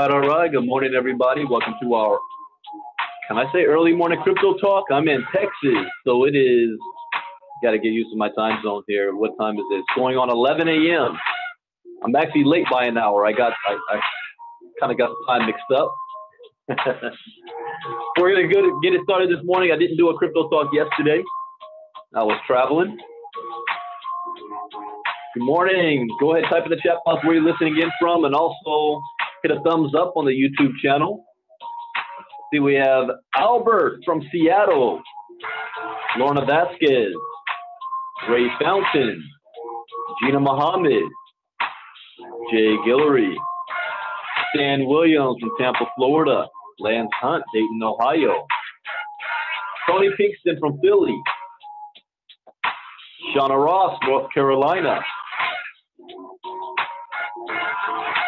All right. Good morning, everybody. Welcome to our, can I say early morning crypto talk? I'm in Texas, so it is, got to get used to my time zone here. What time is it? It's going on 11 a.m. I'm actually late by an hour. I kind of got the time mixed up. We're going to get it started this morning. I didn't do a crypto talk yesterday. I was traveling. Good morning. Go ahead, type in the chat box where you're listening in from, and also hit a thumbs up on the YouTube channel. See, we have Albert from Seattle, Lorna Vasquez, Ray Fountain, Gina Muhammad, Jay Guillory, Stan Williams from Tampa, Florida, Lance Hunt, Dayton, Ohio, Tony Pinkston from Philly, Shauna Ross, North Carolina.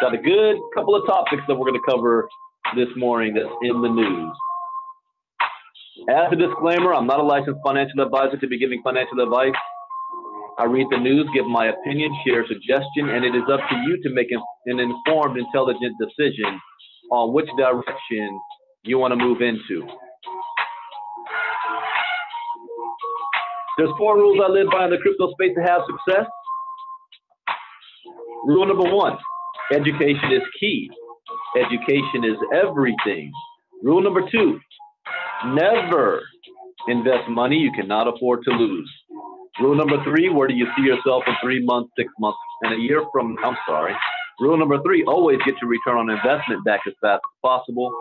Got a good couple of topics that we're going to cover this morning that's in the news. As a disclaimer, I'm not a licensed financial advisor to be giving financial advice. I read the news, give my opinion, share a suggestion, and it is up to you to make an informed, intelligent decision on which direction you want to move into. There's 4 rules I live by in the crypto space to have success. Rule number 1, education is key. Education is everything. Rule number 2, never invest money you cannot afford to lose. Rule number 3, where do you see yourself in 3 months, 6 months, and a year from, Rule number 3, always get your return on investment back as fast as possible.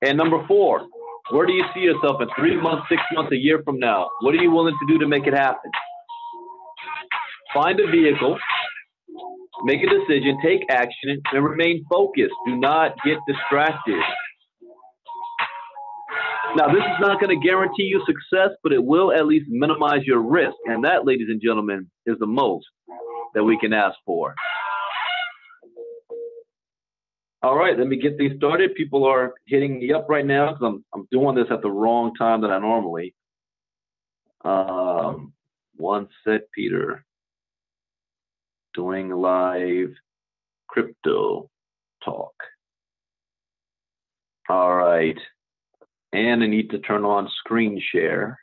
And number 4, where do you see yourself in 3 months, 6 months, a year from now? What are you willing to do to make it happen? Find a vehicle, make a decision, take action, and remain focused. Do not get distracted. Now, this is not going to guarantee you success, but it will at least minimize your risk. And that, ladies and gentlemen, is the most that we can ask for. All right, let me get things started. People are hitting me up right now because I'm doing this at the wrong time than I normally. One set, Peter. Doing live crypto talk. All right. And I need to turn on screen share.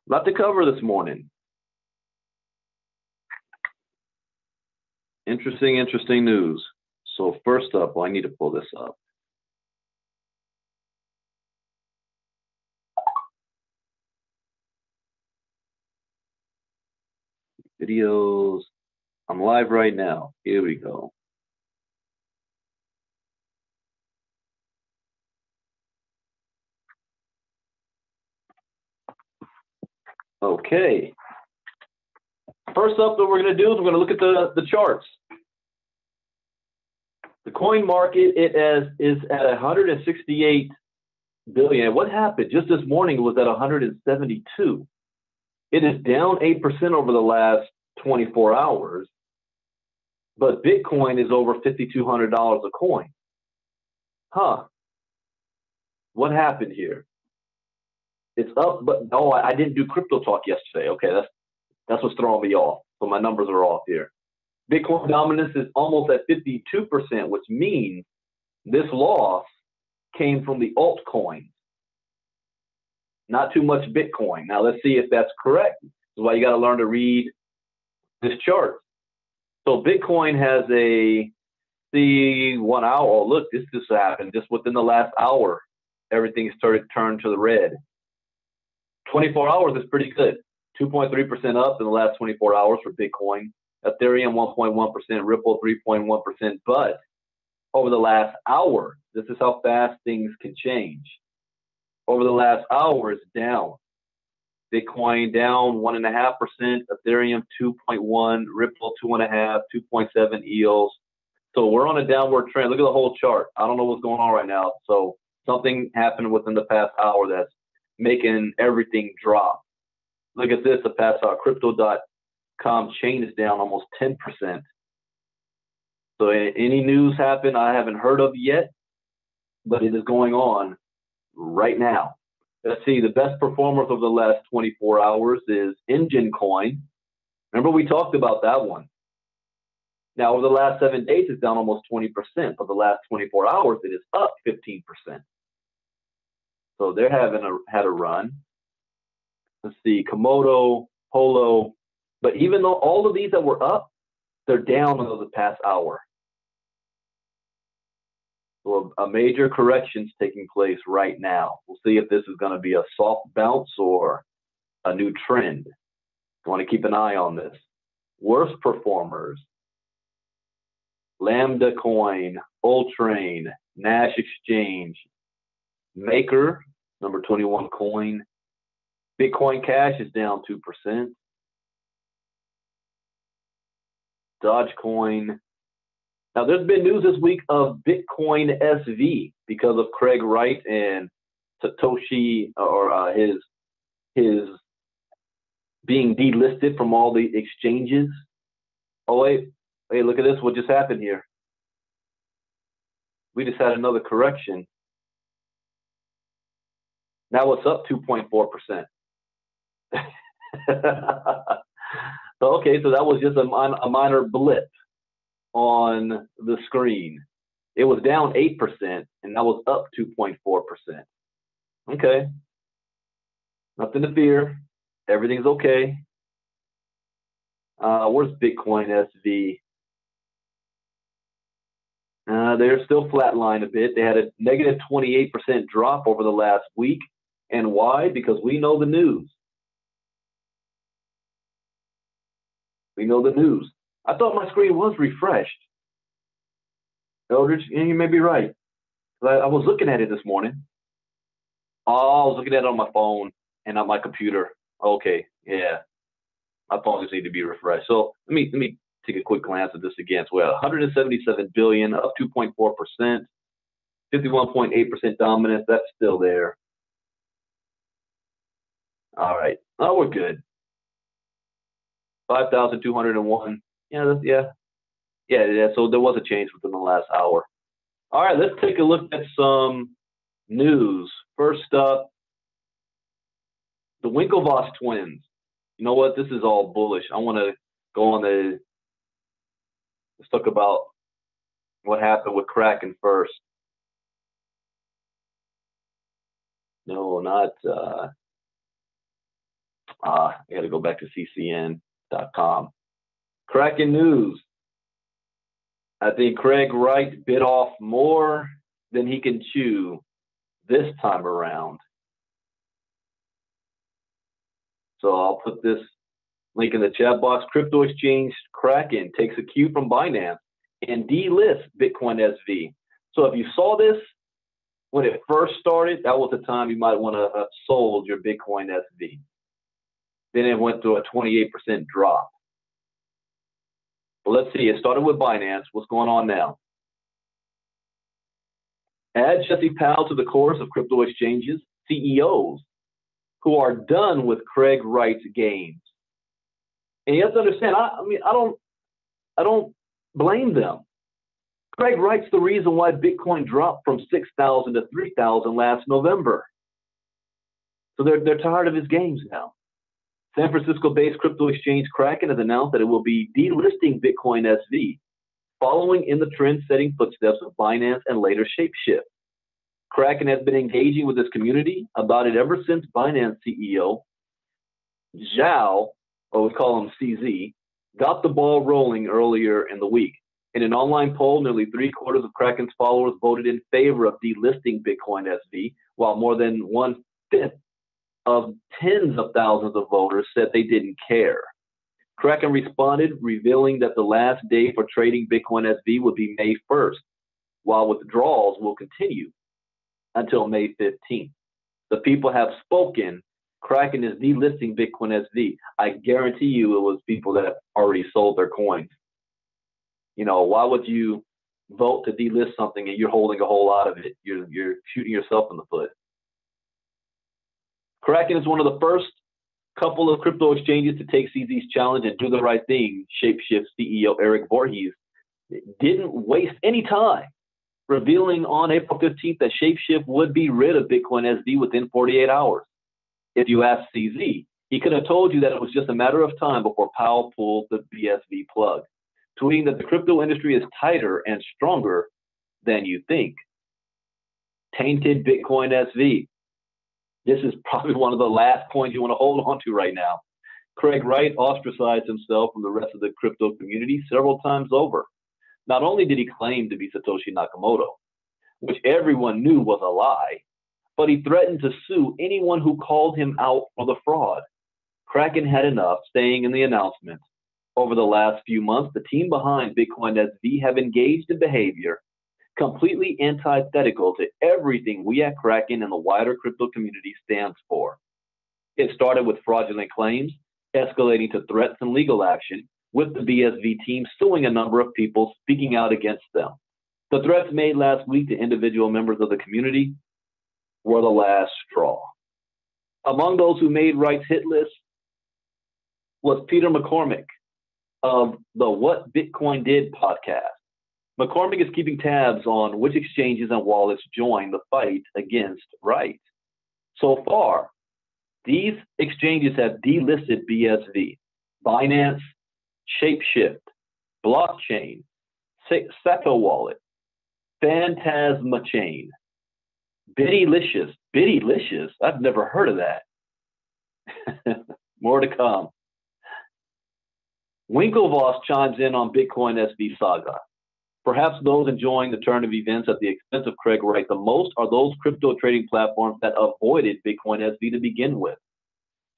Lot to cover this morning. Interesting news. So first up, I need to pull this up. Videos. I'm live right now. Here we go. Okay. First up that we're going to do is we're going to look at the charts. The coin market is at 168 billion. What happened? Just this morning it was at 172. It is down 8% over the last 24 hours. but Bitcoin is over $5,200 a coin. Huh? What happened here? It's up, but I didn't do crypto talk yesterday. Okay, that's what's throwing me off. So my numbers are off here. Bitcoin dominance is almost at 52%, which means this loss came from the altcoins, not too much Bitcoin. Now let's see if that's correct. This is why you got to learn to read this chart. So Bitcoin has a 1 hour. Oh, look, this just happened just within the last hour. Everything started to turn to the red. 24 hours is pretty good. 2.3% up in the last 24 hours for Bitcoin. Ethereum 1.1%, Ripple 3.1%. But over the last hour, this is how fast things can change. Over the last hour, it's down. Bitcoin down 1.5%, Ethereum 2.1, Ripple 2.5, 2.7 EOS. So we're on a downward trend. Look at the whole chart. I don't know what's going on right now. So something happened within the past hour that's making everything drop. Look at this, the past hour. Crypto.com chain is down almost 10%. So any news happen I haven't heard of yet, but it is going on right now. Let's see, the best performers of the last 24 hours is Engine Coin. Remember we talked about that one. Now, over the last 7 days, it's down almost 20%. For the last 24 hours, it is up 15%. So they're had a run. Let's see, Komodo, Polo. But even though all of these that were up, they're down over the past hour. So a major correction's taking place right now. We'll see if this is going to be a soft bounce or a new trend. You want to keep an eye on this. Worst performers: Lambda Coin, Ultrain, Nash Exchange, Maker, number 21 coin. Bitcoin Cash is down 2%. Dogecoin. Now, there's been news this week of Bitcoin SV because of Craig Wright and Satoshi, or his being delisted from all the exchanges. Oh, wait, look at this. What just happened here? We just had another correction. Now it's up 2.4%. Okay, so that was just a minor blip on the screen. It was down 8%, and that was up 2.4%. Okay. Nothing to fear. Everything's okay. Where's Bitcoin SV? They're still flatlined a bit. They had a negative 28% drop over the last week. And why? Because we know the news. We know the news. I thought my screen was refreshed. Eldridge, you may be right. I was looking at it this morning. Oh, I was looking at it on my phone and on my computer. Okay, yeah. My phone just need to be refreshed. So let me take a quick glance at this again. So we have 177 billion, up 2.4%, 51.8% dominance. That's still there. All right. Oh, we're good. 5,201. Yeah. So there was a change within the last hour. All right, let's take a look at some news. First up, the Winklevoss twins. You know what? This is all bullish. I want to go on let's talk about what happened with Kraken first. No, not. I got to go back to ccn.com. Kraken news. I think Craig Wright bit off more than he can chew this time around. So I'll put this link in the chat box. Crypto exchange Kraken takes a cue from Binance and delists Bitcoin SV. So if you saw this when it first started, that was the time you might want to have sold your Bitcoin SV. Then it went through a 28% drop. But let's see. It started with Binance. What's going on now? Add Jesse Powell to the chorus of crypto exchanges CEOs who are done with Craig Wright's games. And you have to understand. I don't blame them. Craig Wright's the reason why Bitcoin dropped from 6,000 to 3,000 last November. So they're tired of his games now. San Francisco-based crypto exchange Kraken has announced that it will be delisting Bitcoin SV, following in the trend-setting footsteps of Binance and later Shapeshift. Kraken has been engaging with this community about it ever since Binance CEO Zhao, or we call him CZ, got the ball rolling earlier in the week. In an online poll, nearly 3/4 of Kraken's followers voted in favor of delisting Bitcoin SV, while more than 1/5 of tens of thousands of voters said they didn't care. Kraken responded, revealing that the last day for trading Bitcoin SV would be May 1st, while withdrawals will continue until May 15th. The people have spoken. Kraken is delisting Bitcoin SV. I guarantee you it was people that already sold their coins. You know, why would you vote to delist something and you're holding a whole lot of it? You're shooting yourself in the foot. Kraken is one of the first couple of crypto exchanges to take CZ's challenge and do the right thing. Shapeshift CEO Eric Voorhees didn't waste any time, revealing on April 15th that Shapeshift would be rid of Bitcoin SV within 48 hours. If you ask CZ, he could have told you that it was just a matter of time before Powell pulled the BSV plug, tweeting that the crypto industry is tighter and stronger than you think. Tainted Bitcoin SV. This is probably one of the last points you want to hold on to right now. Craig Wright ostracized himself from the rest of the crypto community several times over. Not only did he claim to be Satoshi Nakamoto, which everyone knew was a lie, but he threatened to sue anyone who called him out for the fraud. Kraken had enough, saying in the announcement, over the last few months, the team behind Bitcoin SV have engaged in behavior completely antithetical to everything we at Kraken and the wider crypto community stands for. It started with fraudulent claims, escalating to threats and legal action, with the BSV team suing a number of people speaking out against them. The threats made last week to individual members of the community were the last straw. Among those who made Wright's hit list was Peter McCormick of the What Bitcoin Did podcast. McCormick is keeping tabs on which exchanges and wallets join the fight against Wright. So far, these exchanges have delisted BSV, Binance, Shapeshift, Blockchain, Seto Wallet, Phantasma Chain, Bittylicious. Bittylicious? I've never heard of that. More to come. Winklevoss chimes in on Bitcoin SV saga. Perhaps those enjoying the turn of events at the expense of Craig Wright the most are those crypto trading platforms that avoided Bitcoin SV to begin with.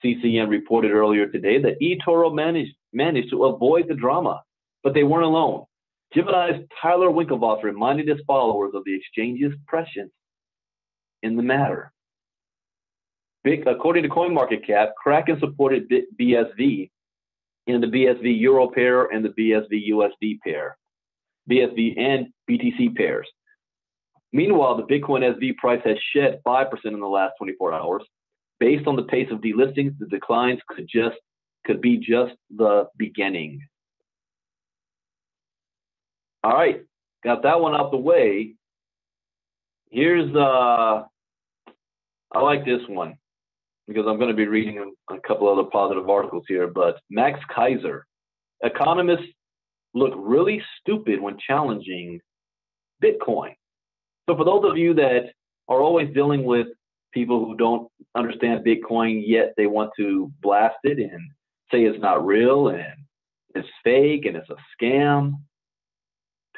CCN reported earlier today that eToro managed to avoid the drama, but they weren't alone. Gemini's Tyler Winklevoss reminded his followers of the exchange's prescience in the matter. According to CoinMarketCap, Kraken supported BSV in the BSV Euro pair and the BSV USD pair, BSV and BTC pairs. Meanwhile, the Bitcoin SV price has shed 5% in the last 24 hours. Based on the pace of delistings, the declines could be just the beginning. All right, got that one out the way. Here's I like this one because I'm going to be reading a couple other positive articles here. But Max Kaiser, economists look really stupid when challenging Bitcoin. So for those of you that are always dealing with people who don't understand Bitcoin, yet they want to blast it and say it's not real and it's fake and it's a scam,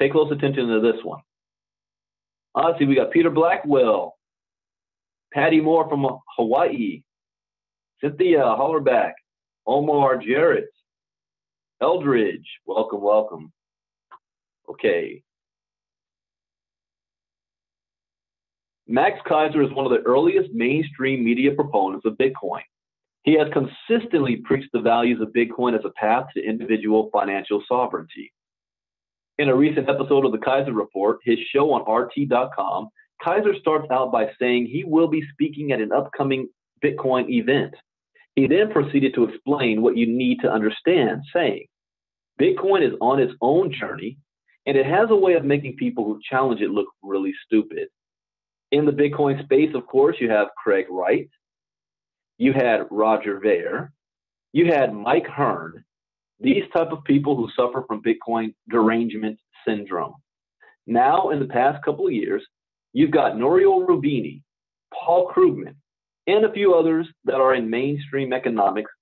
pay close attention to this one. Let's see, we got Peter Blackwell, Patty Moore from Hawaii, Cynthia Hollerback, Omar Jarrett, Eldridge, welcome, welcome. Okay. Max Kaiser is one of the earliest mainstream media proponents of Bitcoin. He has consistently preached the values of Bitcoin as a path to individual financial sovereignty. In a recent episode of the Kaiser Report, his show on RT.com, Kaiser starts out by saying he will be speaking at an upcoming Bitcoin event. He then proceeded to explain what you need to understand, saying, Bitcoin is on its own journey, And it has a way of making people who challenge it look really stupid. In the Bitcoin space, of course, you have Craig Wright, you had Roger Ver, you had Mike Hearn, these type of people who suffer from Bitcoin derangement syndrome. Now, in the past couple of years, you've got Nouriel Roubini, Paul Krugman, and a few others that are in mainstream economics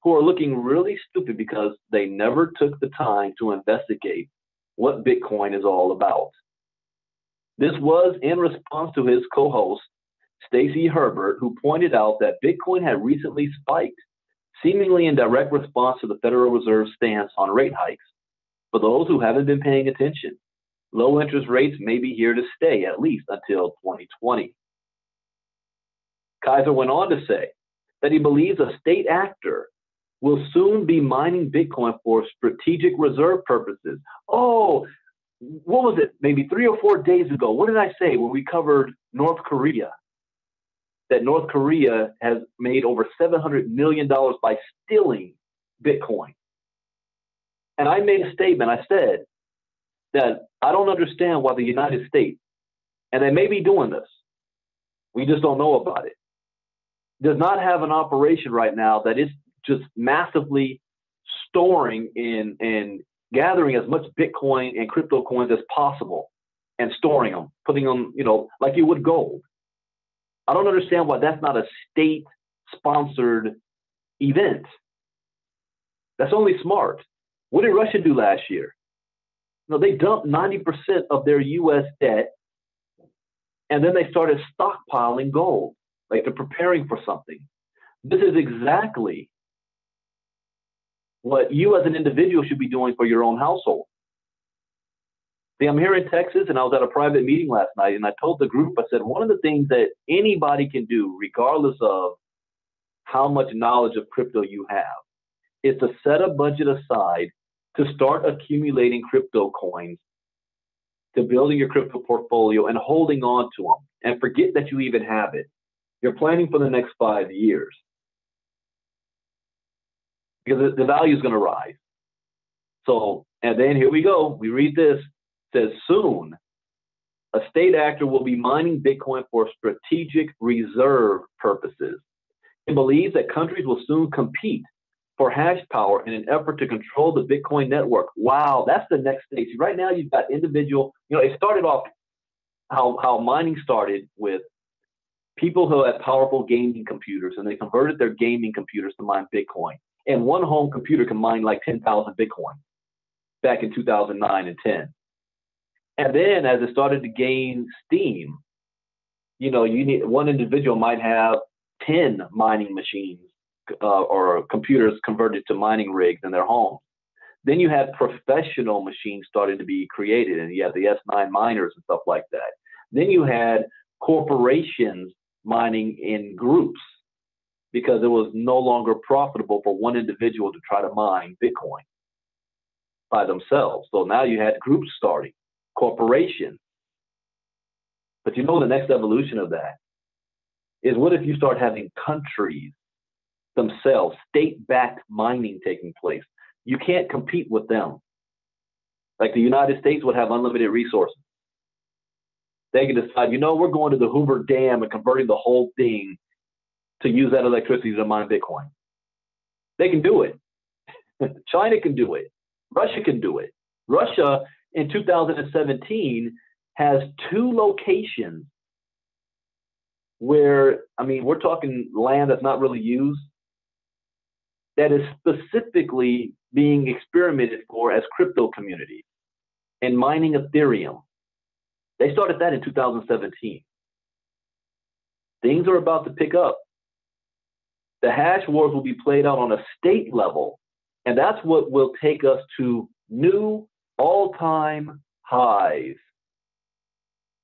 who are looking really stupid because they never took the time to investigate what Bitcoin is all about. This was in response to his co-host, Stacy Herbert, who pointed out that Bitcoin had recently spiked, seemingly in direct response to the Federal Reserve's stance on rate hikes. For those who haven't been paying attention, low interest rates may be here to stay at least until 2020. Kaiser went on to say that he believes a state actor will soon be mining Bitcoin for strategic reserve purposes. Oh, what was it? Maybe 3 or 4 days ago. What did I say when we covered North Korea? That North Korea has made over $700 million by stealing Bitcoin. And I made a statement. I said that I don't understand why the United States, and they may be doing this, we just don't know about it, does not have an operation right now that is just massively storing and gathering as much Bitcoin and crypto coins as possible and storing them, putting them, like you would gold. I don't understand why that's not a state-sponsored event. That's only smart. What did Russia do last year? They dumped 90% of their U.S. debt, and then they started stockpiling gold, like they're preparing for something. This is exactly what you as an individual should be doing for your own household. See, I'm here in Texas, and I was at a private meeting last night, and I told the group, I said, one of the things that anybody can do, regardless of how much knowledge of crypto you have, is to set a budget aside to start accumulating crypto coins, to building your crypto portfolio and holding on to them, and forget that you even have it. You're planning for the next 5 years, because the value is going to rise. So, and then here we go. We read this. It says, soon, a state actor will be mining Bitcoin for strategic reserve purposes. It believes that countries will soon compete for hash power in an effort to control the Bitcoin network. Wow, that's the next stage. Right now, you've got individual, it started off how mining started with people who had powerful gaming computers, and they converted their gaming computers to mine Bitcoin. And one home computer can mine like 10,000 Bitcoin back in 2009 and 10. And then as it started to gain steam, you need one individual might have 10 mining machines or computers converted to mining rigs in their home. Then you had professional machines starting to be created, and you had the S9 miners and stuff like that. Then you had corporations mining in groups because it was no longer profitable for one individual to try to mine Bitcoin by themselves. So now you had groups starting, corporations. But the next evolution of that is, what if you start having countries themselves, state-backed mining taking place? You can't compete with them. Like the United States would have unlimited resources. They can decide, we're going to the Hoover Dam and converting the whole thing to use that electricity to mine Bitcoin. They can do it. China can do it. Russia can do it. Russia in 2017 has 2 locations where, we're talking land that's not really used, that is specifically being experimented for as crypto communities and mining Ethereum. They started that in 2017. Things are about to pick up. The hash wars will be played out on a state level, and that's what will take us to new all-time highs.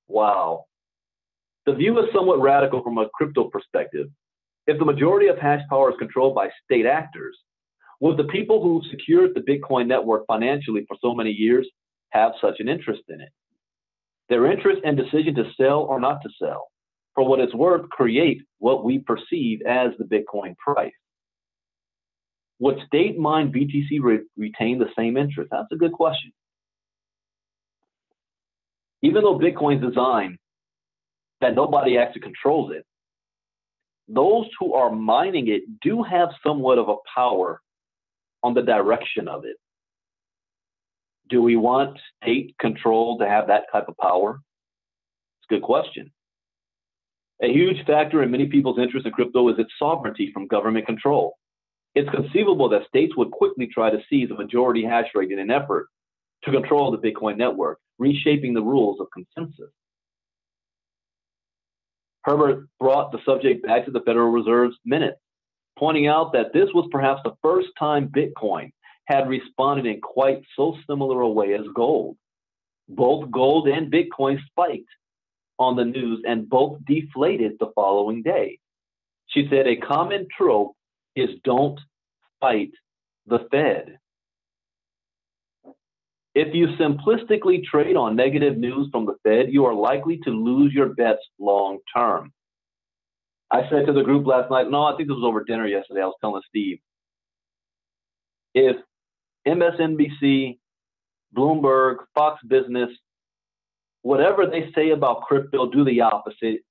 Wow. The view is somewhat radical from a crypto perspective. If the majority of hash power is controlled by state actors, would the people who secured the Bitcoin network financially for so many years have such an interest in it? Their interest and decision to sell or not to sell, for what it's worth, create what we perceive as the Bitcoin price. Would state-mined BTC retain the same interest? That's a good question. Even though Bitcoin's designed that nobody actually controls it, those who are mining it do have somewhat of a power on the direction of it. Do we want state control to have that type of power? It's a good question. A huge factor in many people's interest in crypto is its sovereignty from government control. It's conceivable that states would quickly try to seize a majority hash rate in an effort to control the Bitcoin network, reshaping the rules of consensus. Herbert brought the subject back to the Federal Reserve's minutes, pointing out that this was perhaps the first time Bitcoin had responded in quite so similar a way as gold. Both gold and Bitcoin spiked on the news and both deflated the following day. She said a common trope is don't fight the Fed. If you simplistically trade on negative news from the Fed, you are likely to lose your bets long term. I said to the group last night, no, I think this was over dinner yesterday, I was telling Steve, if MSNBC, Bloomberg, Fox Business, whatever they say about crypto, do the opposite,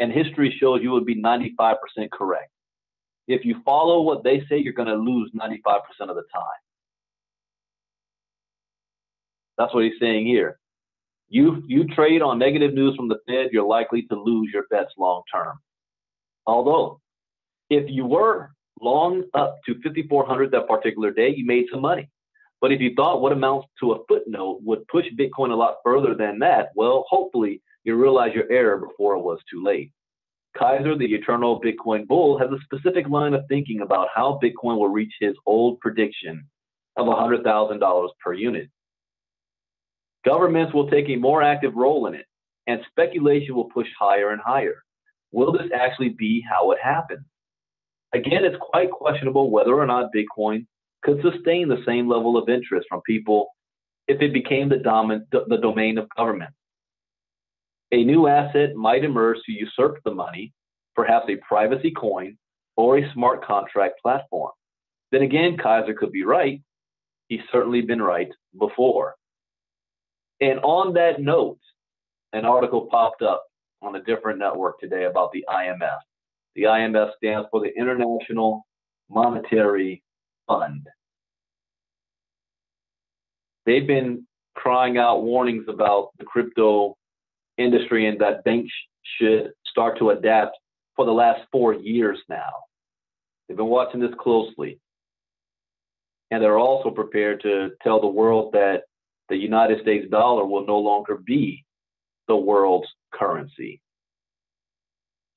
and history shows you would be 95% correct. If you follow what they say, you're going to lose 95% of the time. That's what he's saying here. You trade on negative news from the Fed, you're likely to lose your bets long term. Although, if you were long up to 5,400 that particular day, you made some money. But if you thought what amounts to a footnote would push Bitcoin a lot further than that, well, hopefully you realize your error before it was too late. Kaiser, the eternal Bitcoin bull, has a specific line of thinking about how Bitcoin will reach his old prediction of $100,000 per unit. Governments will take a more active role in it, and speculation will push higher and higher. Will this actually be how it happens? Again, it's quite questionable whether or not Bitcoin could sustain the same level of interest from people if it became the domain of government. A new asset might emerge to usurp the money, perhaps a privacy coin or a smart contract platform. Then again, Kaiser could be right. He's certainly been right before. And on that note, an article popped up on a different network today about the IMF. The IMF stands for the International Monetary Fund. They've been crying out warnings about the crypto industry and that banks should start to adapt for the last 4 years now. They've been watching this closely. And they're also prepared to tell the world that the United States dollar will no longer be the world's currency.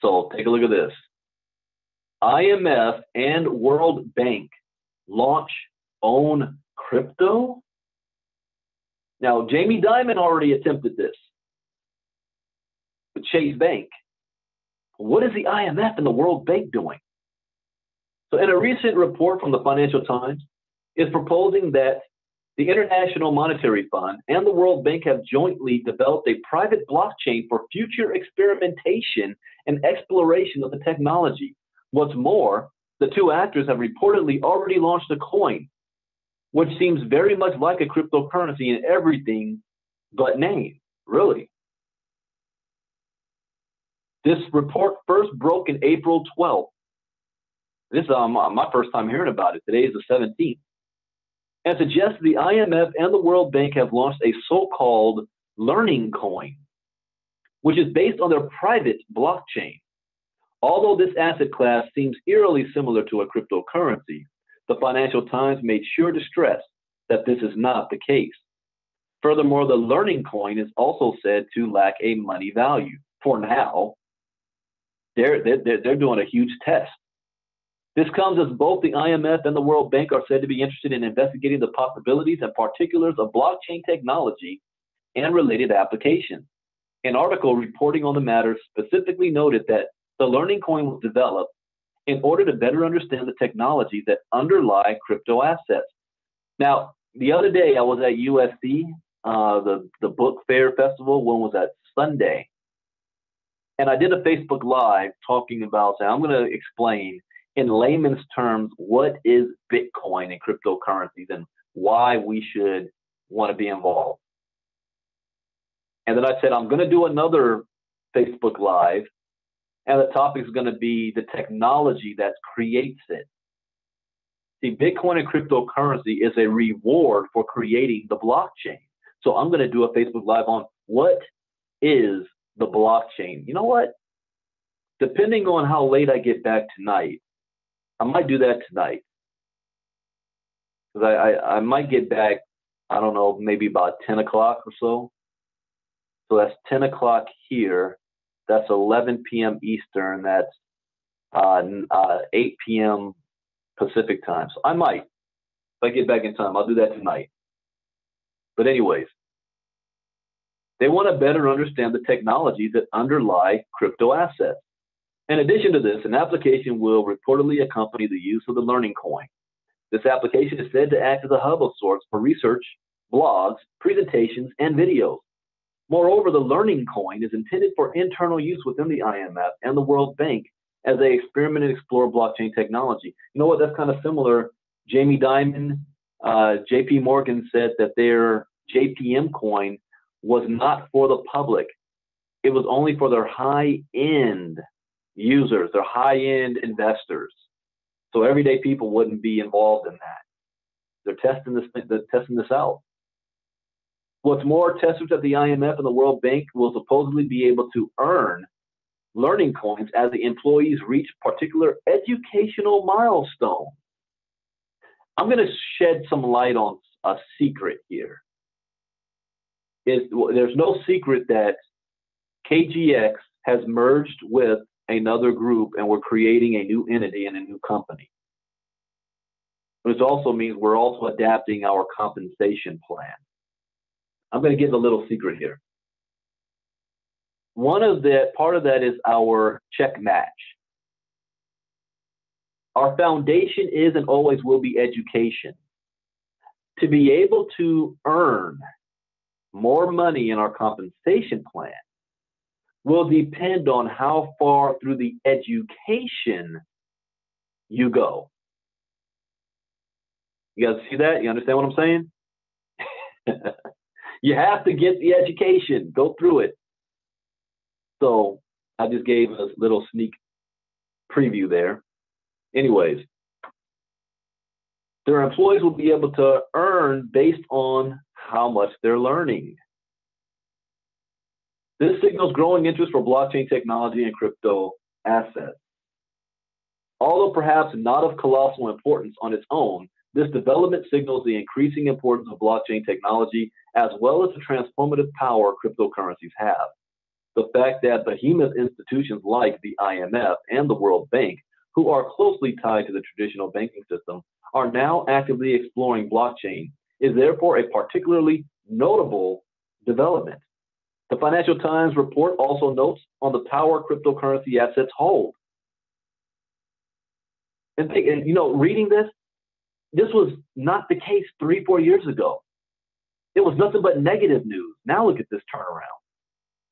So take a look at this. IMF and World Bank launch own crypto? Now, Jamie Dimon already attempted this with Chase Bank. What is the IMF and the World Bank doing? So in a recent report from the Financial Times, it's proposing that the International Monetary Fund and the World Bank have jointly developed a private blockchain for future experimentation and exploration of the technology. What's more, the two actors have reportedly already launched a coin, which seems very much like a cryptocurrency in everything but name. Really. This report first broke in April 12th. This is my first time hearing about it. Today is the 17th. And suggests the IMF and the World Bank have launched a so-called learning coin, which is based on their private blockchain. Although this asset class seems eerily similar to a cryptocurrency, the Financial Times made sure to stress that this is not the case. Furthermore, the learning coin is also said to lack a money value. For now, they're doing a huge test. This comes as both the IMF and the World Bank are said to be interested in investigating the possibilities and particulars of blockchain technology and related applications. An article reporting on the matter specifically noted that the learning coin was developed in order to better understand the technologies that underlie crypto assets. Now, the other day I was at USC, the book fair festival. When was that? Sunday. And I did a Facebook Live talking about, I'm going to explain in layman's terms, what is Bitcoin and cryptocurrencies and why we should want to be involved. And then I said, I'm going to do another Facebook Live, and the topic is going to be the technology that creates it. See, Bitcoin and cryptocurrency is a reward for creating the blockchain. So I'm going to do a Facebook Live on what is the blockchain. You know what? Depending on how late I get back tonight, I might do that tonight. Because I might get back, I don't know, maybe about 10 o'clock or so. So that's 10 o'clock here. That's 11 p.m. Eastern. That's 8 p.m. Pacific time. So I might, if I get back in time, I'll do that tonight. But anyways, they want to better understand the technologies that underlie crypto assets. In addition to this, an application will reportedly accompany the use of the learning coin. This application is said to act as a hub of sorts for research, blogs, presentations, and videos. Moreover, the learning coin is intended for internal use within the IMF and the World Bank as they experiment and explore blockchain technology. You know what? That's kind of similar. Jamie Dimon, JP Morgan said that their JPM coin was not for the public. It was only for their high-end users, their high-end investors. So everyday people wouldn't be involved in that. They're testing this out. What's more, testers at the IMF and the World Bank will supposedly be able to earn learning coins as the employees reach particular educational milestones. I'm going to shed some light on a secret here. There's no secret that KGX has merged with another group and we're creating a new entity and a new company. Which also means we're also adapting our compensation plan. I'm going to give a little secret here. Part of that is our check match. Our foundation is and always will be education. To be able to earn more money in our compensation plan will depend on how far through the education you go. You guys see that? You understand what I'm saying? You have to get the education, go through it. So I just gave a little sneak preview there. Anyways, their employees will be able to earn based on how much they're learning. This signals growing interest for blockchain technology and crypto assets. Although perhaps not of colossal importance on its own, this development signals the increasing importance of blockchain technology as well as the transformative power cryptocurrencies have. The fact that behemoth institutions like the IMF and the World Bank, who are closely tied to the traditional banking system, are now actively exploring blockchain is therefore a particularly notable development. The Financial Times report also notes on the power cryptocurrency assets hold. And you know, reading this was not the case 3-4 years ago. It was nothing but negative news. Now look at this turnaround.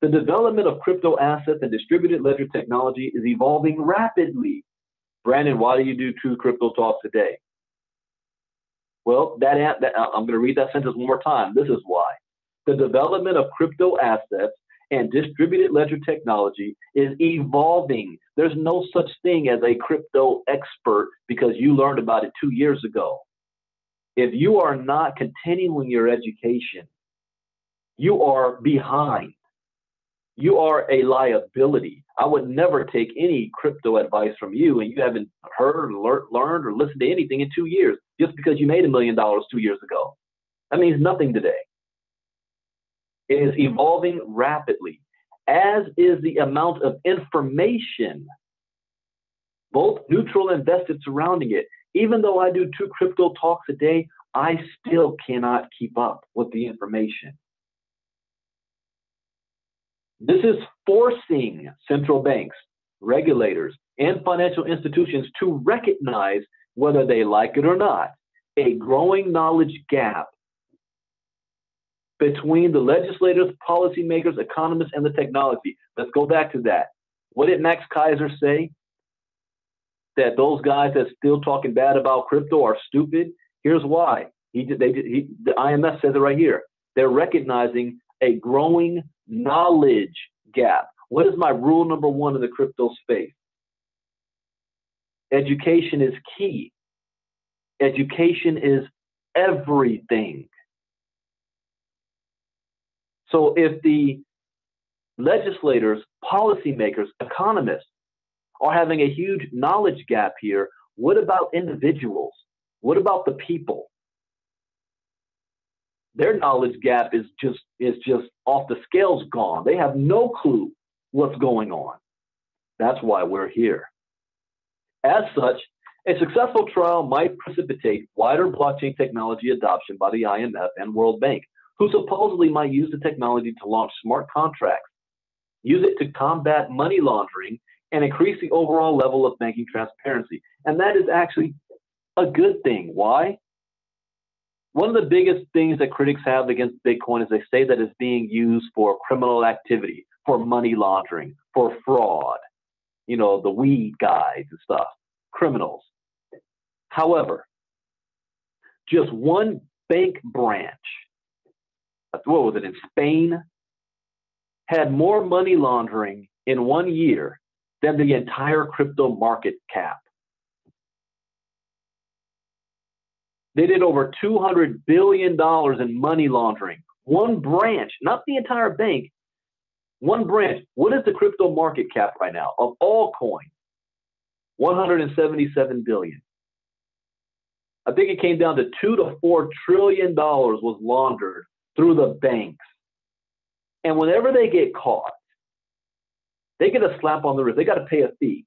The development of crypto assets and distributed ledger technology is evolving rapidly. Brandon, why do you do True Crypto Talk today? Well, I'm going to read that sentence one more time. This is why. The development of crypto assets and distributed ledger technology is evolving. There's no such thing as a crypto expert because you learned about it 2 years ago. If you are not continuing your education, you are behind. You are a liability. I would never take any crypto advice from you and you haven't heard, learned, or listened to anything in 2 years just because you made $1 million 2 years ago. That means nothing today. It is evolving rapidly, as is the amount of information, both neutral and vested, surrounding it. Even though I do 2 crypto talks a day, I still cannot keep up with the information. This is forcing central banks, regulators, and financial institutions to recognize, whether they like it or not, a growing knowledge gap between the legislators, policymakers, economists, and the technology. Let's go back to that. What did Max Kaiser say? That those guys that still talking bad about crypto are stupid? Here's why. The IMF says it right here. They're recognizing a growing Knowledge gap. What is my rule number one in the crypto space? Education is key. Education is everything. So if the legislators, policymakers, economists are having a huge knowledge gap here, what about individuals? What about the people? Their knowledge gap is just off the scales gone. They have no clue what's going on. That's why we're here. As such, a successful trial might precipitate wider blockchain technology adoption by the IMF and World Bank, who supposedly might use the technology to launch smart contracts, use it to combat money laundering, and increase the overall level of banking transparency. And that is actually a good thing. Why? One of the biggest things that critics have against Bitcoin is they say that it's being used for criminal activity, for money laundering, for fraud, the weed guys and stuff, criminals. However, just one bank branch, what was it, in Spain, had more money laundering in 1 year than the entire crypto market cap. They did over $200 billion in money laundering. One branch, not the entire bank, one branch. What is the crypto market cap right now of all coins? 177 billion. I think it came down to $2 to $4 trillion was laundered through the banks. And whenever they get caught, they get a slap on the wrist. They got to pay a fee.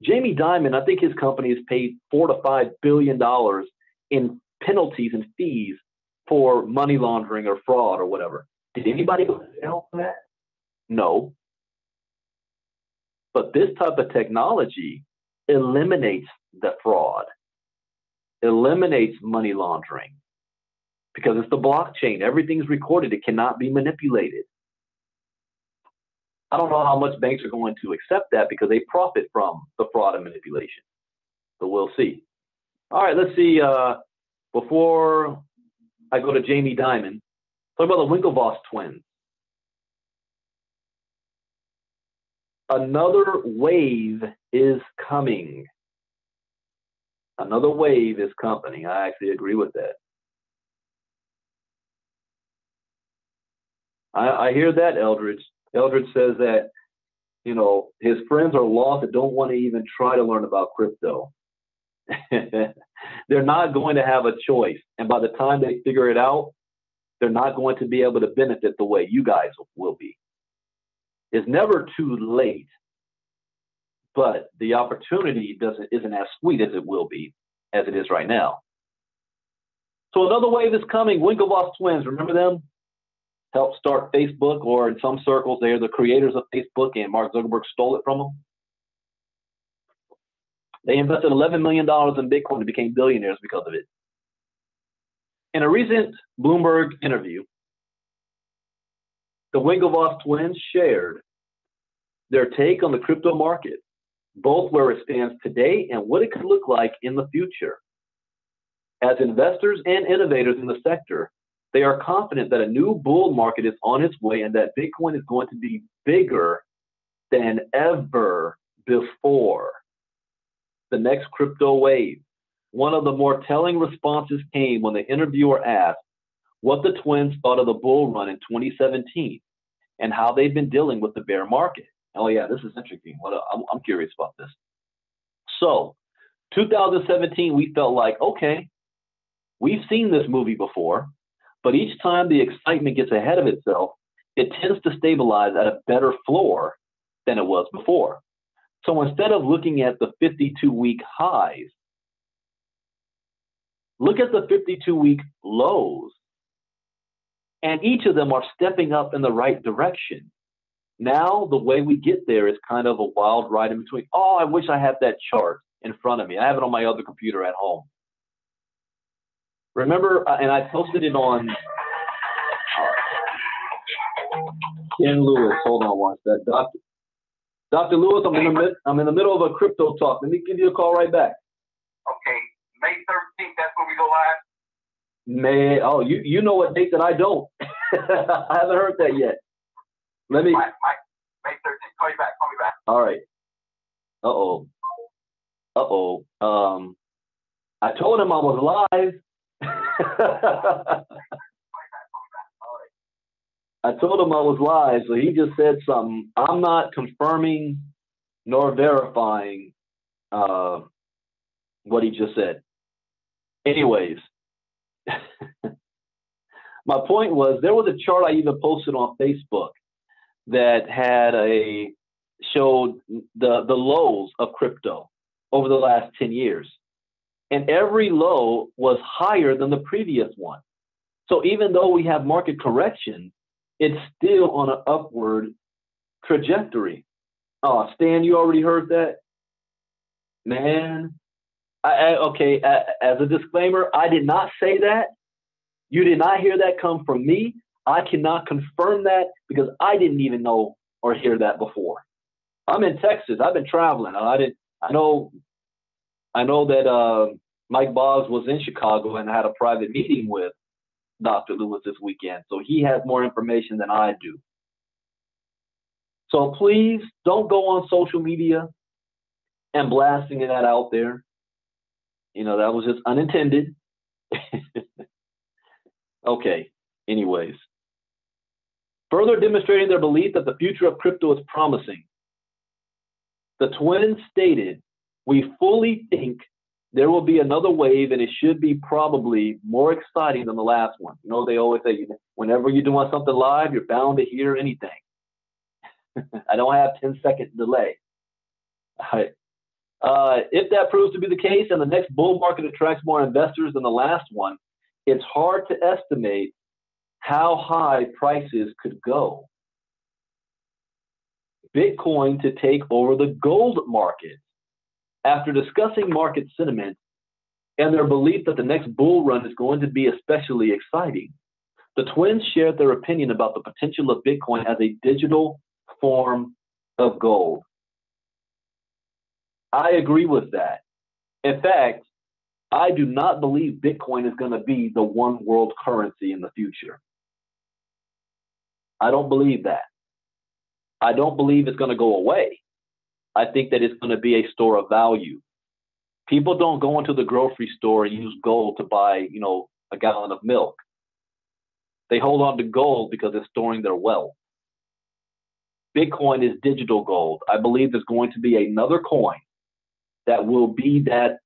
Jamie Dimon, I think his company has paid $4 to $5 billion in penalties and fees for money laundering or fraud or whatever. Did anybody go to jail for that? No. But this type of technology eliminates the fraud, eliminates money laundering, because it's the blockchain. Everything's recorded. It cannot be manipulated. I don't know how much banks are going to accept that because they profit from the fraud and manipulation. So we'll see. All right, let's see. Before I go to Jamie Dimon, talk about the Winklevoss twins. Another wave is coming. Another wave is coming. I actually agree with that. I hear that, Eldridge. Eldridge says that, his friends are lost and don't want to even try to learn about crypto. They're not going to have a choice. And by the time they figure it out, they're not going to be able to benefit the way you guys will be. It's never too late, but the opportunity isn't as sweet as it will be, as it is right now. So another wave is coming. Winklevoss twins, remember them? Helped start Facebook, or in some circles, they're the creators of Facebook, and Mark Zuckerberg stole it from them. They invested $11 million in Bitcoin and became billionaires because of it. In a recent Bloomberg interview, the Winklevoss twins shared their take on the crypto market, both where it stands today and what it could look like in the future. As investors and innovators in the sector, they are confident that a new bull market is on its way and that Bitcoin is going to be bigger than ever before. The next crypto wave. One of the more telling responses came when the interviewer asked what the twins thought of the bull run in 2017 and how they've been dealing with the bear market. Oh yeah, this is interesting. I'm curious about this. So, 2017, we felt like, okay, we've seen this movie before, but each time the excitement gets ahead of itself, it tends to stabilize at a better floor than it was before. So instead of looking at the 52-week highs, look at the 52-week lows. And each of them are stepping up in the right direction. Now, the way we get there is kind of a wild ride in between. Oh, I wish I had that chart in front of me. I have it on my other computer at home. Remember, and I posted it on Ken Lewis. Hold on one sec. Dr. Lewis, I'm in the middle of a crypto talk. Let me give you a call right back. Okay, May 13th, that's when we go live? May, oh, you know what date that I don't. I haven't heard that yet. Let me. Mike, May 13th. Call me back. Call me back. All right. I told him I was live. I told him I was live, so he just said something. I'm not confirming nor verifying what he just said. Anyways, my point was there was a chart I even posted on Facebook that showed the lows of crypto over the last 10 years. And every low was higher than the previous one. So even though we have market correction, it's still on an upward trajectory. Oh, Stan, you already heard that? Man, okay, as a disclaimer, I did not say that. You did not hear that come from me. I cannot confirm that because I didn't even know or hear that before. I'm in Texas. I've been traveling. I know that Mike Boggs was in Chicago and had a private meeting with Dr. Lewis this weekend. So he has more information than I do. So please don't go on social media and blasting that out there. You know, that was just unintended. Okay, anyways. Further demonstrating their belief that the future of crypto is promising, the twins stated, "We fully think there will be another wave and it should be probably more exciting than the last one." You know, they always say, whenever you're doing something live, you're bound to hear anything. I don't have 10-second delay. All right. If that proves to be the case and the next bull market attracts more investors than the last one, it's hard to estimate how high prices could go. Bitcoin to take over the gold market. After discussing market sentiment and their belief that the next bull run is going to be especially exciting, the twins shared their opinion about the potential of Bitcoin as a digital form of gold. I agree with that. In fact, I do not believe Bitcoin is going to be the one world currency in the future. I don't believe that. I don't believe it's going to go away. I think that it's going to be a store of value. People don't go into the grocery store and use gold to buy, a gallon of milk. They hold on to gold because it's storing their wealth. Bitcoin is digital gold. I believe there's going to be another coin that will be that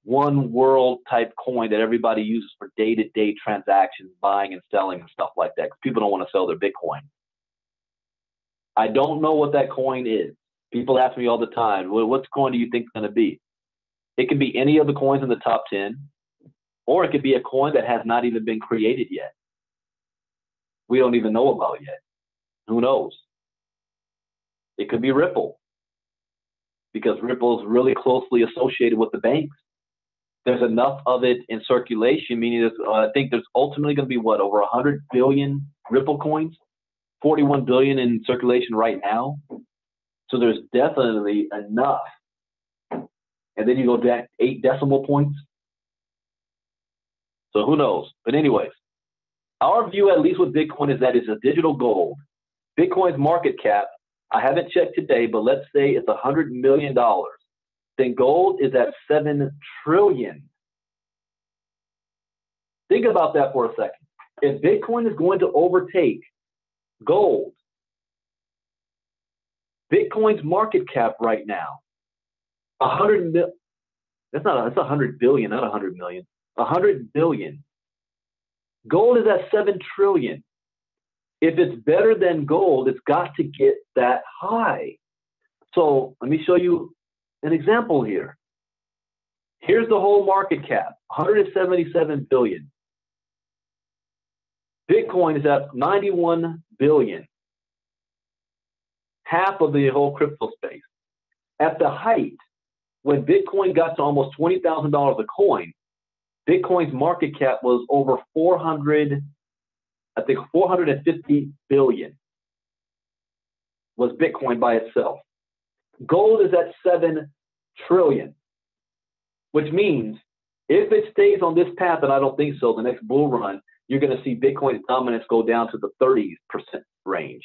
one world type coin that everybody uses for day-to-day transactions, buying and selling and stuff like that, because people don't want to sell their Bitcoin. I don't know what that coin is. People ask me all the time, well, what coin do you think it's going to be? It could be any of the coins in the top 10, or it could be a coin that has not even been created yet. We don't even know about yet. Who knows? It could be Ripple, because Ripple is really closely associated with the banks. There's enough of it in circulation, meaning I think there's ultimately going to be, over 100 billion Ripple coins, 41 billion in circulation right now. So there's definitely enough. And then you go down 8 decimal points. So who knows? But anyways, our view, at least with Bitcoin, is that it's a digital gold. Bitcoin's market cap, I haven't checked today, but let's say it's $100 million. Then gold is at 7 trillion. Think about that for a second. If Bitcoin is going to overtake gold, Bitcoin's market cap right now, 100 mil. That's 100 billion, not 100 million. 100 billion. Gold is at 7 trillion. If it's better than gold, it's got to get that high. So let me show you an example here. Here's the whole market cap, 177 billion. Bitcoin is at 91 billion. Half of the whole crypto space. At the height, when Bitcoin got to almost $20,000 a coin, Bitcoin's market cap was over 450 billion was Bitcoin by itself. Gold is at 7 trillion, which means if it stays on this path, and I don't think so, the next bull run, you're going to see Bitcoin's dominance go down to the 30% range.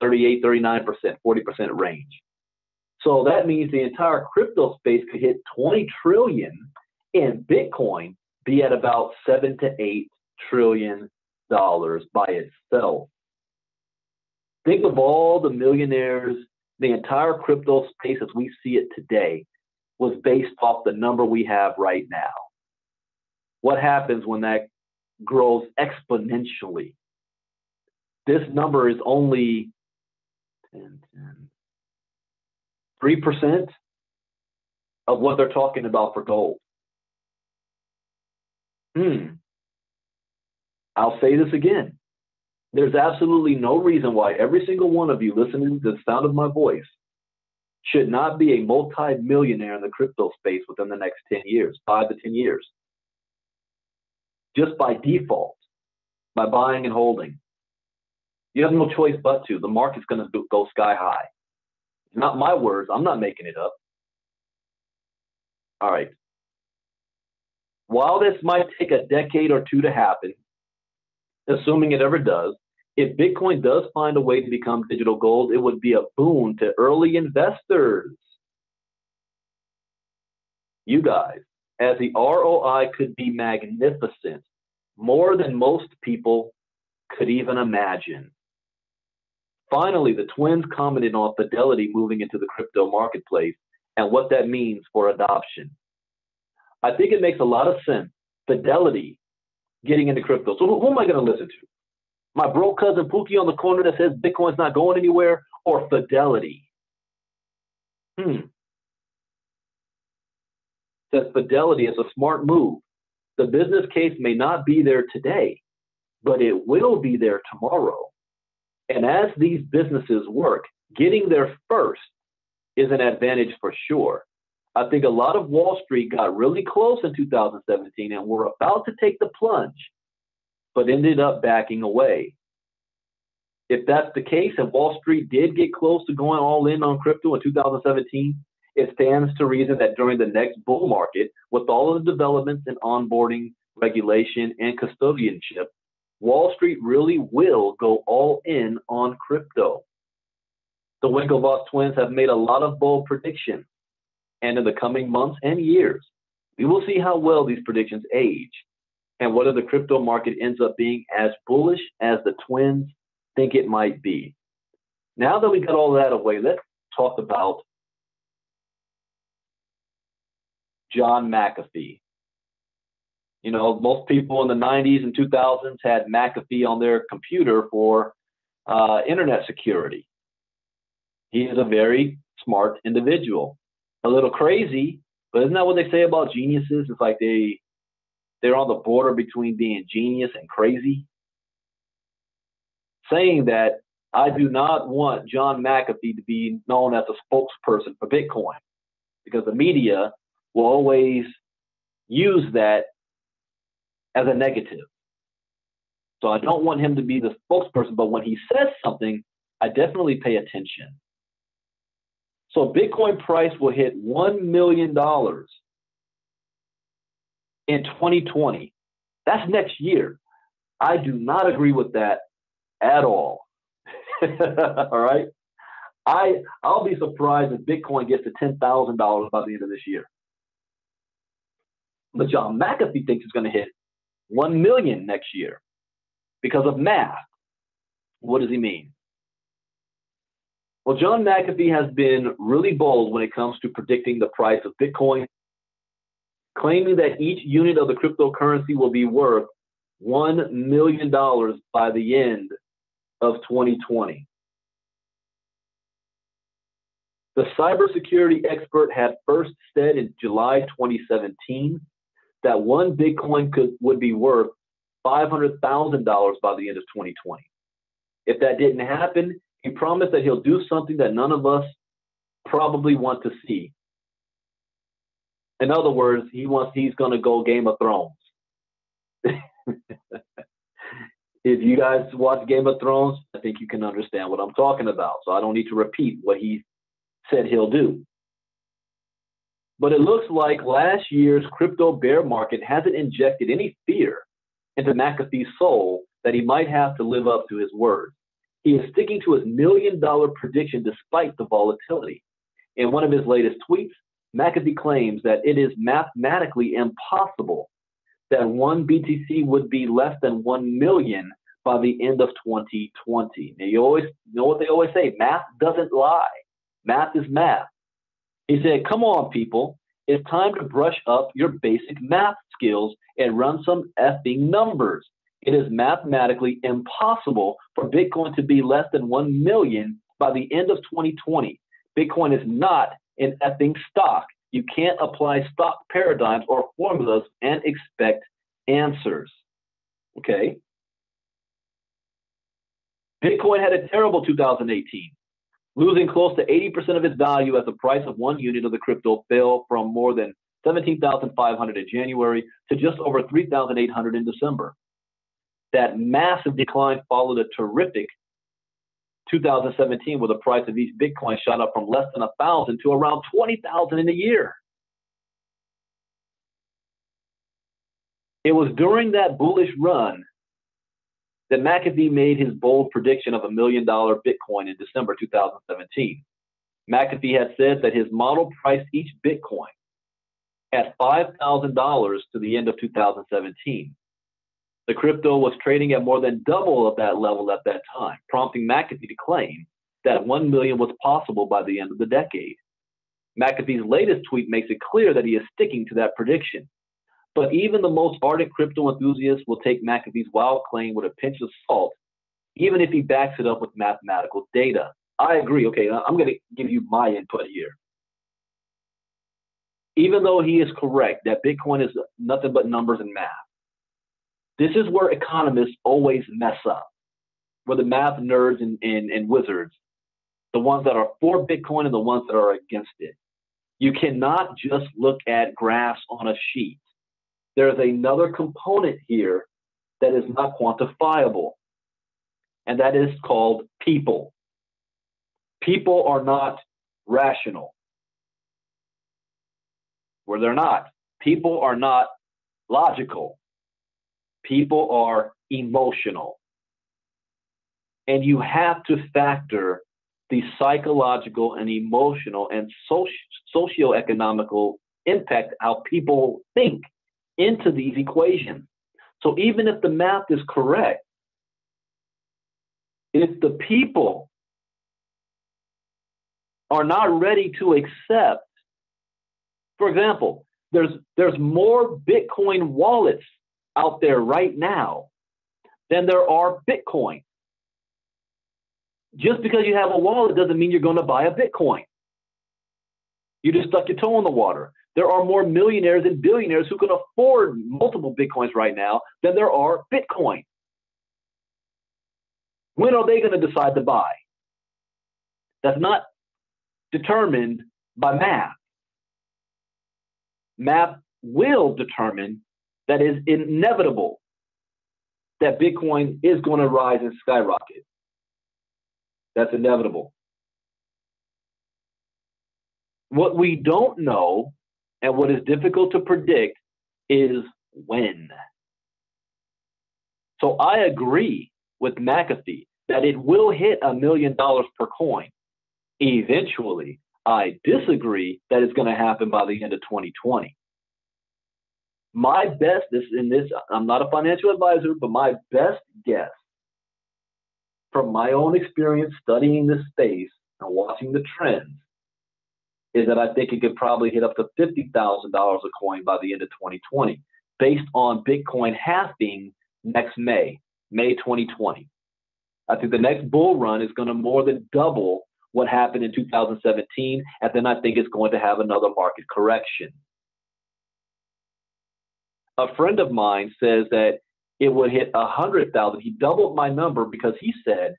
38, 39%, 40% range. So that means the entire crypto space could hit 20 trillion and Bitcoin be at about 7 to 8 trillion dollars by itself. Think of all the millionaires, the entire crypto space as we see it today was based off the number we have right now. What happens when that grows exponentially? This number is only 3% of what they're talking about for gold. I'll say this again. There's absolutely no reason why every single one of you listening to the sound of my voice should not be a multi-millionaire in the crypto space within the next 10 years, 5 to 10 years. Just by default, by buying and holding. You have no choice but to. The market's going to go sky high. It's not my words. I'm not making it up. All right. While this might take a decade or two to happen, assuming it ever does, if Bitcoin does find a way to become digital gold, it would be a boon to early investors. You guys, as the ROI could be magnificent, more than most people could even imagine. Finally, the twins commented on Fidelity moving into the crypto marketplace and what that means for adoption. I think it makes a lot of sense. Fidelity getting into crypto. So who am I going to listen to? My broke cousin Pookie on the corner that says Bitcoin's not going anywhere, or Fidelity? Says Fidelity is a smart move. The business case may not be there today, but it will be there tomorrow. And as these businesses work, getting there first is an advantage for sure. I think a lot of Wall Street got really close in 2017 and were about to take the plunge, but ended up backing away. If that's the case, and Wall Street did get close to going all in on crypto in 2017, it stands to reason that during the next bull market, with all of the developments in onboarding, regulation, and custodianship, Wall Street really will go all in on crypto. The Winklevoss twins have made a lot of bold predictions, and in the coming months and years, we will see how well these predictions age and whether the crypto market ends up being as bullish as the twins think it might be. Now that we got all that away, let's talk about John McAfee. You know, most people in the 90s and 2000s had McAfee on their computer for internet security. He is a very smart individual. A little crazy, but isn't that what they say about geniuses? It's like they're on the border between being genius and crazy. Saying that, I do not want John McAfee to be known as a spokesperson for Bitcoin, because the media will always use that as a negative. So I don't want him to be the spokesperson, but when he says something, I definitely pay attention. So Bitcoin price will hit $1 million in 2020. That's next year. I do not agree with that at all. All right? I'll be surprised if Bitcoin gets to $10,000 by the end of this year. But John McAfee thinks it's going to hit 1 million next year because of math. What does he mean? Well, John McAfee has been really bold when it comes to predicting the price of Bitcoin, claiming that each unit of the cryptocurrency will be worth $1 million by the end of 2020. The cybersecurity expert had first said in July 2017 that one Bitcoin would be worth $500,000 by the end of 2020. If that didn't happen, he promised that he'll do something that none of us probably want to see. In other words, he's going to go Game of Thrones. If you guys watch Game of Thrones, I think you can understand what I'm talking about. So I don't need to repeat what he said he'll do. But it looks like last year's crypto bear market hasn't injected any fear into McAfee's soul that he might have to live up to his word. He is sticking to his $1 million prediction despite the volatility. In one of his latest tweets, McAfee claims that it is mathematically impossible that one BTC would be less than 1 million by the end of 2020. Now, you always know what they always say, math doesn't lie. Math is math. He said, come on, people. It's time to brush up your basic math skills and run some effing numbers. It is mathematically impossible for Bitcoin to be less than 1 million by the end of 2020. Bitcoin is not an effing stock. You can't apply stock paradigms or formulas and expect answers. Okay? Bitcoin had a terrible 2018, losing close to 80% of its value as the price of one unit of the crypto fell from more than 17,500 in January to just over 3,800 in December. That massive decline followed a terrific 2017 where the price of each Bitcoin shot up from less than 1,000 to around 20,000 in a year. It was during that bullish run that McAfee made his bold prediction of $1 million Bitcoin in December 2017. McAfee had said that his model priced each Bitcoin at $5,000 to the end of 2017. The crypto was trading at more than double of that level at that time, prompting McAfee to claim that 1 million was possible by the end of the decade. McAfee's latest tweet makes it clear that he is sticking to that prediction. But even the most ardent crypto enthusiasts will take McAfee's wild claim with a pinch of salt, even if he backs it up with mathematical data. I agree. Okay, I'm going to give you my input here. Even though he is correct that Bitcoin is nothing but numbers and math, this is where economists always mess up, where the math nerds and wizards, the ones that are for Bitcoin and the ones that are against it. You cannot just look at graphs on a sheet. There's another component here that is not quantifiable, and that is called people. People are not rational. Where they're not. People are not logical. People are emotional. And you have to factor the psychological and emotional and socioeconomical impact how people think into these equations. So even if the math is correct, if the people are not ready to accept, for example, there's more Bitcoin wallets out there right now than there are Bitcoin. Just because you have a wallet doesn't mean you're going to buy a Bitcoin. You just stuck your toe in the water. There are more millionaires and billionaires who can afford multiple Bitcoins right now than there are Bitcoin. When are they going to decide to buy? That's not determined by math. Math will determine that it's inevitable that Bitcoin is going to rise and skyrocket. That's inevitable. What we don't know and what is difficult to predict is when. So I agree with McAfee that it will hit $1 million per coin eventually. I disagree that it's going to happen by the end of 2020. My best, I'm not a financial advisor, but my best guess from my own experience studying this space and watching the trends is that I think it could probably hit up to $50,000 a coin by the end of 2020, based on Bitcoin halving next May 2020. I think the next bull run is going to more than double what happened in 2017, and then I think it's going to have another market correction. A friend of mine says that it would hit 100,000. He doubled my number because he said,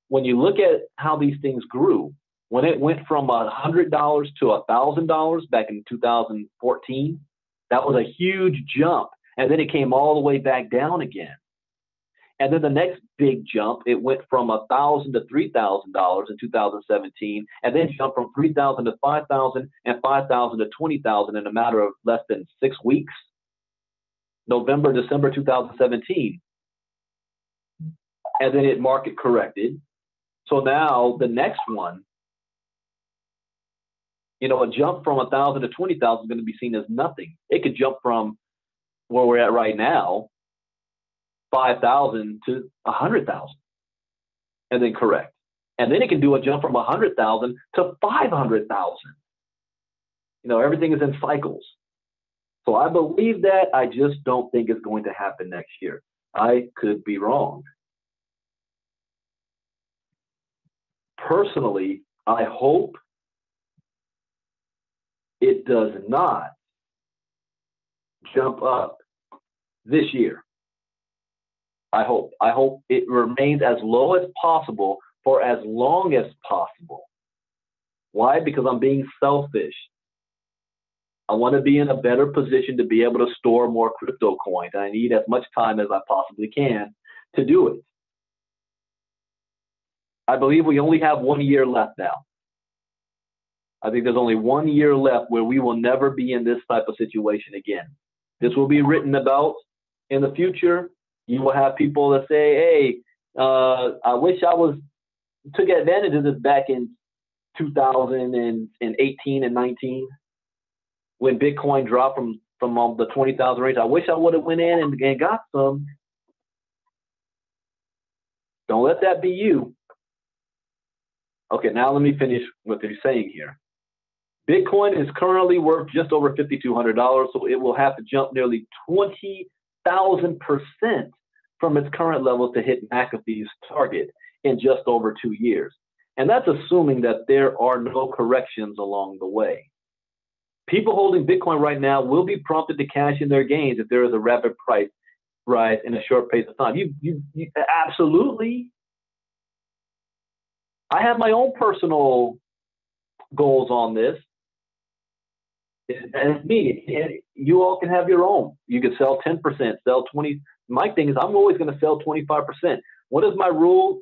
when you look at how these things grew, when it went from $100 to $1,000 back in 2014, that was a huge jump. And then it came all the way back down again. And then the next big jump, it went from $1,000 to $3,000 in 2017, and then jumped from $3,000 to $5,000 and $5,000 to $20,000 in a matter of less than 6 weeks. November, December 2017. and then it market corrected. So now the next one, you know, a jump from 1,000 to 20,000 is going to be seen as nothing. It could jump from where we're at right now, 5,000 to 100,000, and then correct. And then it can do a jump from 100,000 to 500,000. You know, everything is in cycles. So I believe that. I just don't think it's going to happen next year. I could be wrong. Personally, I hope it does not jump up this year. I hope it remains as low as possible for as long as possible. Why? Because I'm being selfish. I want to be in a better position to be able to store more crypto coins. I need as much time as I possibly can to do it. I believe we only have 1 year left now. I think there's only 1 year left where we will never be in this type of situation again. This will be written about in the future. You will have people that say, hey, I wish I took advantage of this back in 2018 and 19 when Bitcoin dropped from the 20,000 range. I wish I would have went in and got some. Don't let that be you. Okay, now let me finish what they're saying here. Bitcoin is currently worth just over $5,200, so it will have to jump nearly 20,000% from its current levels to hit McAfee's target in just over 2 years. And that's assuming that there are no corrections along the way. People holding Bitcoin right now will be prompted to cash in their gains if there is a rapid price rise in a short pace of time. You absolutely. I have my own personal goals on this. And it's me. You all can have your own. You can sell 10%, sell 20%. My thing is I'm always going to sell 25%. What is my rule?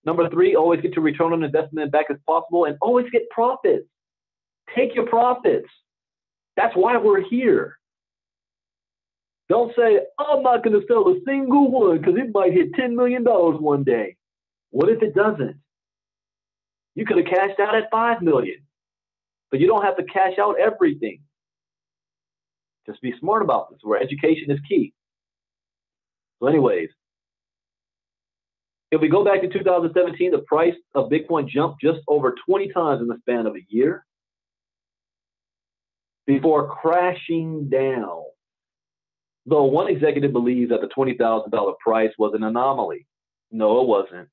Number 3, always get your return on investment back as possible and always get profits. Take your profits. That's why we're here. Don't say, I'm not going to sell a single one because it might hit $10 million one day. What if it doesn't? You could have cashed out at $5 million, but you don't have to cash out everything. Just be smart about this, where education is key. So anyways, if we go back to 2017, the price of Bitcoin jumped just over 20 times in the span of a year before crashing down. Though one executive believes that the $20,000 price was an anomaly. No, it wasn't.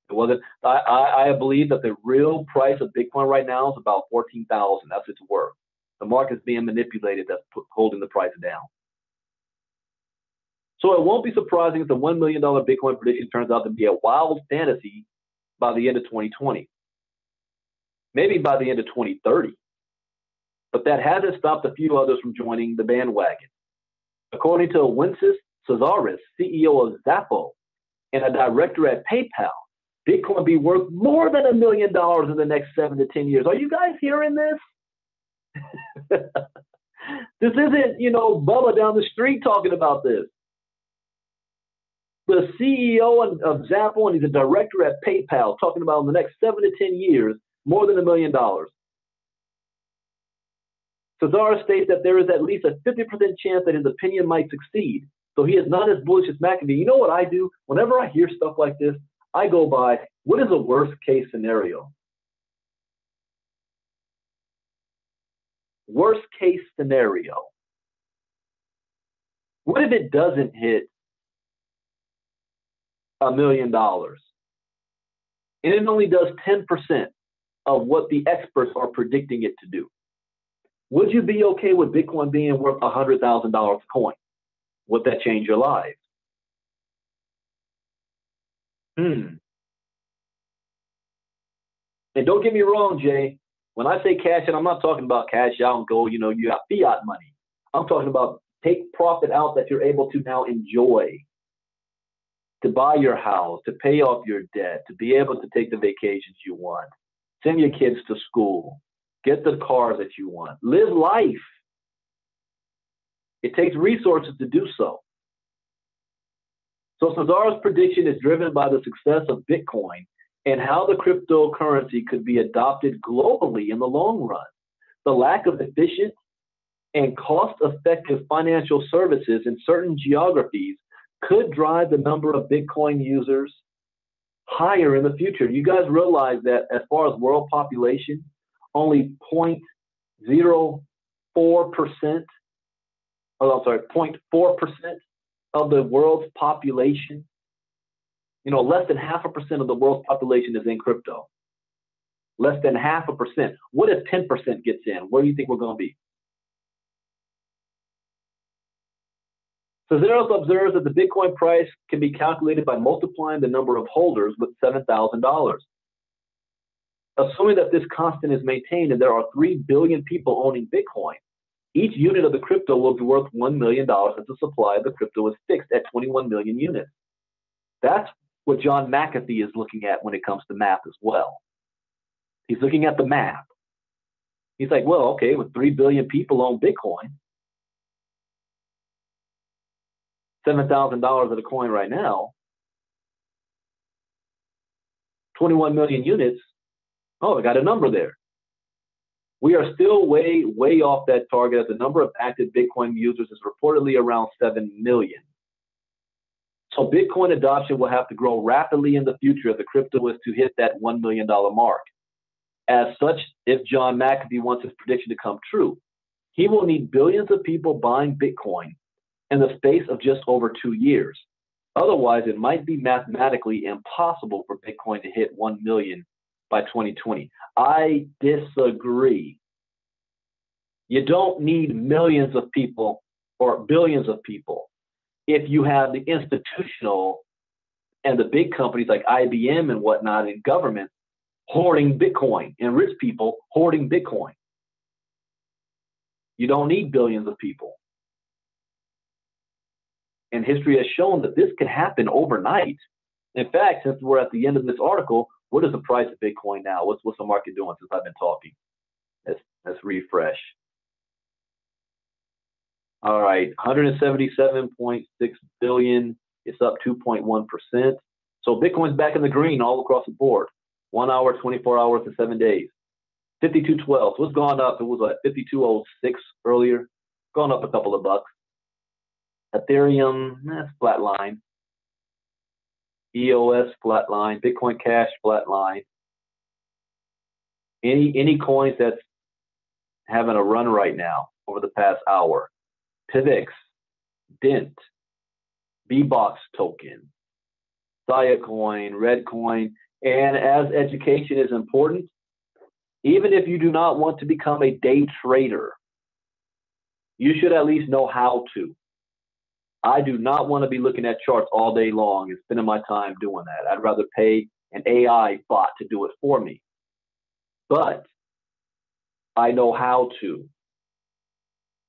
It wasn't. I believe that the real price of Bitcoin right now is about $14,000. That's its worth. The market's being manipulated. That's holding the price down. So it won't be surprising if the $1 million Bitcoin prediction turns out to be a wild fantasy by the end of 2020. Maybe by the end of 2030. But that hasn't stopped a few others from joining the bandwagon. According to Wences Cesaris, CEO of Zappo and a director at PayPal, Bitcoin will be worth more than $1 million in the next 7 to 10 years. Are you guys hearing this? This isn't, Bubba down the street talking about this. The CEO of Zappo and he's a director at PayPal talking about in the next 7 to 10 years, more than $1 million. Cesaris states that there is at least a 50% chance that his opinion might succeed. So he is not as bullish as McAfee. You know what I do? Whenever I hear stuff like this, I go by, what is a worst case scenario? Worst case scenario. What if it doesn't hit $1 million? And it only does 10% of what the experts are predicting it to do. Would you be okay with Bitcoin being worth $100,000 a coin? Would that change your life? And don't get me wrong, Jay. When I say cash in, I'm not talking about cash out and go, you got fiat money. I'm talking about take profit out that you're able to now enjoy, to buy your house, to pay off your debt, to be able to take the vacations you want, send your kids to school, get the cars that you want, live life. It takes resources to do so. So Cesar's prediction is driven by the success of Bitcoin and how the cryptocurrency could be adopted globally in the long run. The lack of efficient and cost-effective financial services in certain geographies could drive the number of Bitcoin users higher in the future. You guys realize that as far as world population, only 0.04%, oh, I'm sorry, 0.4% of the world's population, less than 0.5% of the world's population is in crypto. Less than 0.5%. What if 10% gets in? Where do you think we're going to be? Cesaros observes that the Bitcoin price can be calculated by multiplying the number of holders with $7,000. Assuming that this constant is maintained and there are 3 billion people owning Bitcoin, each unit of the crypto will be worth $1 million as the supply of the crypto is fixed at 21 million units. That's what John McAfee is looking at when it comes to math as well. He's looking at the math. He's like, well, okay, with 3 billion people own Bitcoin, $7,000 of the coin right now, 21 million units. Oh, I got a number there. We are still way, way off that target as the number of active Bitcoin users is reportedly around 7 million. So Bitcoin adoption will have to grow rapidly in the future if the crypto is to hit that $1 million mark. As such, if John McAfee wants his prediction to come true, he will need billions of people buying Bitcoin in the space of just over 2 years. Otherwise, it might be mathematically impossible for Bitcoin to hit 1 million by 2020. I disagree. You don't need millions of people or billions of people if you have the institutional and the big companies like IBM and whatnot and government hoarding Bitcoin and rich people hoarding Bitcoin. You don't need billions of people. And history has shown that this can happen overnight. In fact, since we're at the end of this article, what is the price of Bitcoin now? What's the market doing since I've been talking? Let's refresh. All right, 177.6 billion. It's up 2.1%. So Bitcoin's back in the green all across the board. 1 hour, 24 hours, and 7 days. 52.12. So it's gone up. It was like 52.06 earlier. Gone up a couple of bucks. Ethereum, that's flatline. EOS flatline. Bitcoin Cash flatline. Any coins that's having a run right now over the past hour? PIVX, Dent, BBOX token, Saya coin, Red coin, and as education is important, even if you do not want to become a day trader, you should at least know how to. I do not want to be looking at charts all day long and spending my time doing that. I'd rather pay an AI bot to do it for me. But I know how to.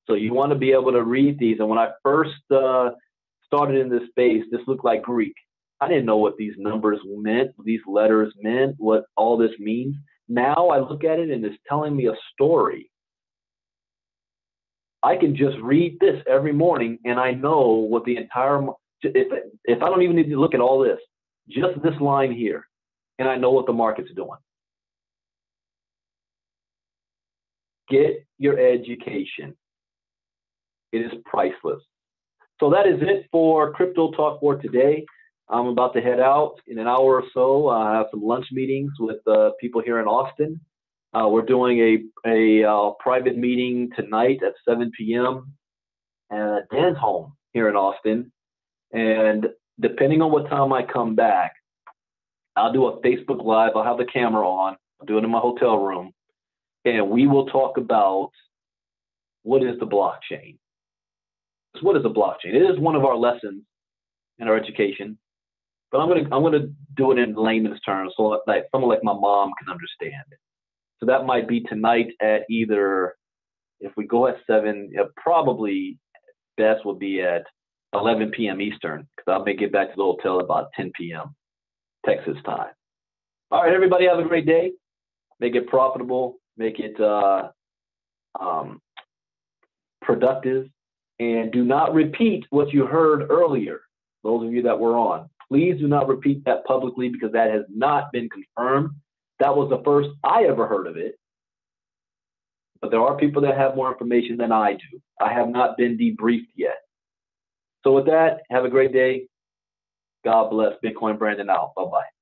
So you want to be able to read these. And when I first started in this space, this looked like Greek. I didn't know what these numbers meant, these letters meant, what all this means. Now I look at it and it's telling me a story. I can just read this every morning and I know what the entire, if I don't even need to look at all this, just this line here, and I know what the market's doing. Get your education. It is priceless. So that is it for Crypto Talk for today. I'm about to head out in an hour or so. I have some lunch meetings with people here in Austin. We're doing a private meeting tonight at 7 p.m. at Dan's home here in Austin. And depending on what time I come back, I'll do a Facebook Live. I'll have the camera on. I'll do it in my hotel room. And we will talk about what is the blockchain. What is a blockchain? It is one of our lessons in our education, but I'm gonna do it in layman's terms, so like someone like my mom can understand. So that might be tonight at either, if we go at 7, probably best would be at 11 p.m. Eastern, because I may get back to the hotel about 10 p.m. Texas time. All right, everybody, have a great day. Make it profitable. Make it productive. And do not repeat what you heard earlier. those of you that were on. Please do not repeat that publicly because that has not been confirmed. That was the first I ever heard of it. But there are people that have more information than I do. I have not been debriefed yet. So with that, have a great day. God bless. Bitcoin Brandon out. Bye-bye.